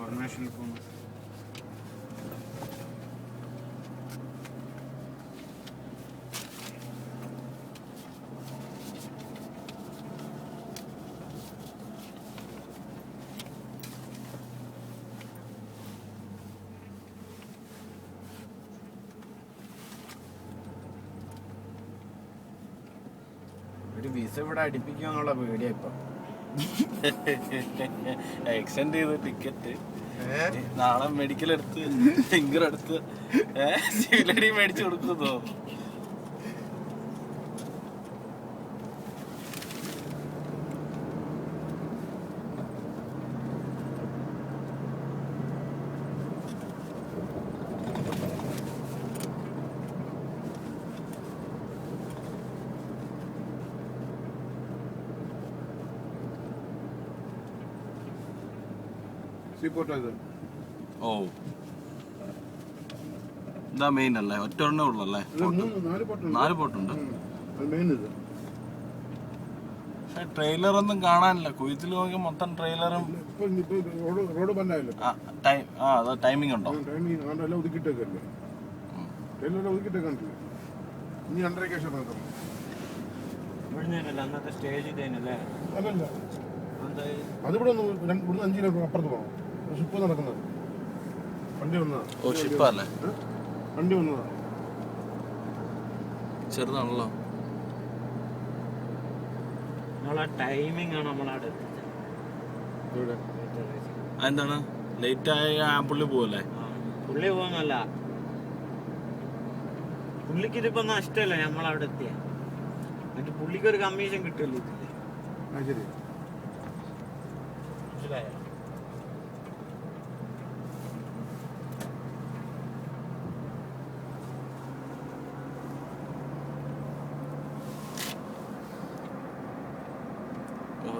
കോർണേഷനിൽ പോകുന്നു. ഒരു വിസ ഇവിടെ അടിപ്പിക്കുക എന്നുള്ള പേടിയാ ഇപ്പൊ. എക്സ്റ്റെൻഡ് ചെയ്ത് ടിക്കറ്റ് നാളെ മെഡിക്കൽ എടുത്ത് ഫിംഗർ എടുത്ത് സിവിലടി മേടിച്ചു കൊടുക്കുന്നോ? ഓ ഇതാ മെയിൻ അല്ലേ? ഒറ്റ എണ്ണേ ഉള്ളല്ലേ? 4 പോട്ടുണ്ട്. പക്ഷെ ട്രെയിലർ ഒന്നും കാണാനില്ല. കുവൈത്തിൽ നോക്കി മൊത്തം ട്രെയിലറും. ടൈമിംഗ് ഉണ്ടോ? അതിവിടെ 5 കിലോമീറ്റർ അപ്പുറത്ത് പോകണം. ഷിപ്പ് നടക്കുന്നത് വണ്ടി വന്നതാ. ഓ ഷിപ്പല്ലേ? വണ്ടി വന്നതാ. ചെറുതാണല്ലോ. ടൈമിംഗ് ആണ് നമ്മളവിടെ. എന്താണ് ലേറ്റ് ആയ പുള്ളി പോവല്ലേ? പുള്ളി പോകുന്നല്ല, പുള്ളിക്ക് ഇതിപ്പോ നഷ്ടമല്ല നമ്മളവിടെ എത്തിയ. എന്നിട്ട് പുള്ളിക്ക് ഒരു കമ്മീഷൻ കിട്ടുമല്ലോ ഇതില്. ശരി. മനസ്സിലായോ?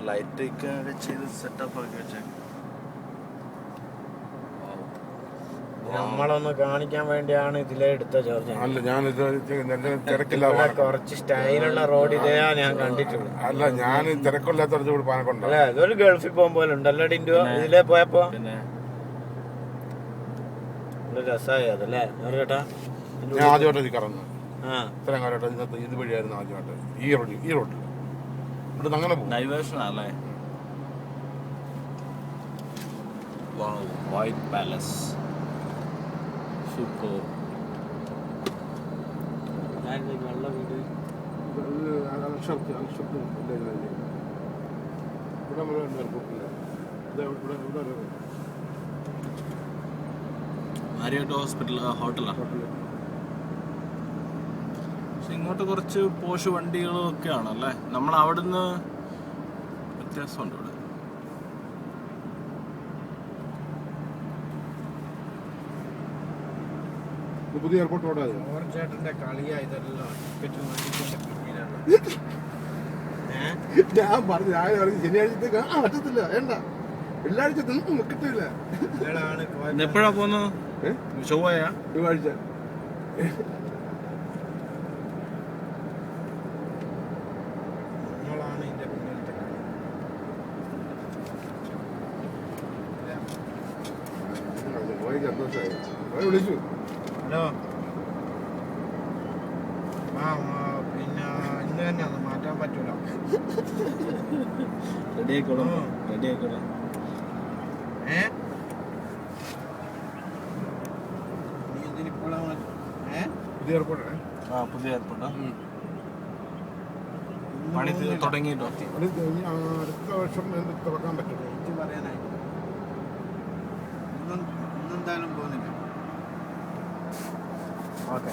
ലൈറ്റ് ഒക്കെ ചെയ്ത് സെറ്റപ്പ് ആക്കി വെച്ചേ. നമ്മളൊന്ന് കാണിക്കാൻ വേണ്ടിയാണ് ഇതിലെ എടുത്ത ചോർച്ച. അല്ല ഞാൻ തിരക്കില്ല. കുറച്ച് സ്റ്റൈലുള്ള റോഡ് ഇതേയാ ഞാൻ കണ്ടിട്ടുള്ളൂ. അല്ല ഞാൻ തിരക്കില്ലാത്ത പാനക്കൊണ്ട. അല്ല ഇതൊരു ഗൾഫിൽ പോകുമ്പോൾ ഉണ്ടല്ലോ ഡിൻഡു ഇതിലെ പോയപ്പോ. രസമായി അതല്ലേ ചേട്ടാ? ഞാൻ ആദ്യമായിട്ട് ഇത് കറങ്ങുന്നു. ഇത്രയും കാലമായിട്ട് ഇത് വഴിയായിരുന്നു ആദ്യമായിട്ട്. ഈ റോഡ് ഇവിടെ അങ്ങനെ പോകും. ഡൈവേർഷൻ അല്ലേ? White Palace super. Marriott hospital ഹോട്ടലാ. പക്ഷെ ഇങ്ങോട്ട് കുറച്ച് പോഷ് വണ്ടികളും ഒക്കെ ആണല്ലേ. നമ്മൾ അവിടുന്ന് വ്യത്യാസമുണ്ട് ഇവിടെ. പുതിയ എയർപോർട്ട് റോഡ്. ചേട്ടന്റെ കളിയാ ഇതെല്ലാം. ഞാൻ പറഞ്ഞു ശനിയാഴ്ചത്തേക്ക് പറ്റത്തില്ല. വേണ്ട, വെള്ളിയാഴ്ച കിട്ടില്ല. എപ്പോഴാ പോന്നത്? ചൊവ്വയാ? ചൊവ്വാഴ്ച. വിളിച്ചു. ഹലോ. പിന്നെ ഇന്ന് തന്നെ അത് മാറ്റാൻ പറ്റൂല. റെഡി ആയിക്കോളൂ. റെഡി ആയിക്കോളൂ. പുതിയ എയർപോർട്ടാണ്. പുതിയ എയർപോർട്ടാ. പണി തുടങ്ങിയിട്ടോ? അടുത്ത വർഷം തുറക്കാൻ പറ്റും. എനിക്ക് പറയാനായി ഇന്നെന്തായാലും പോകുന്നില്ല. ഓക്കെ.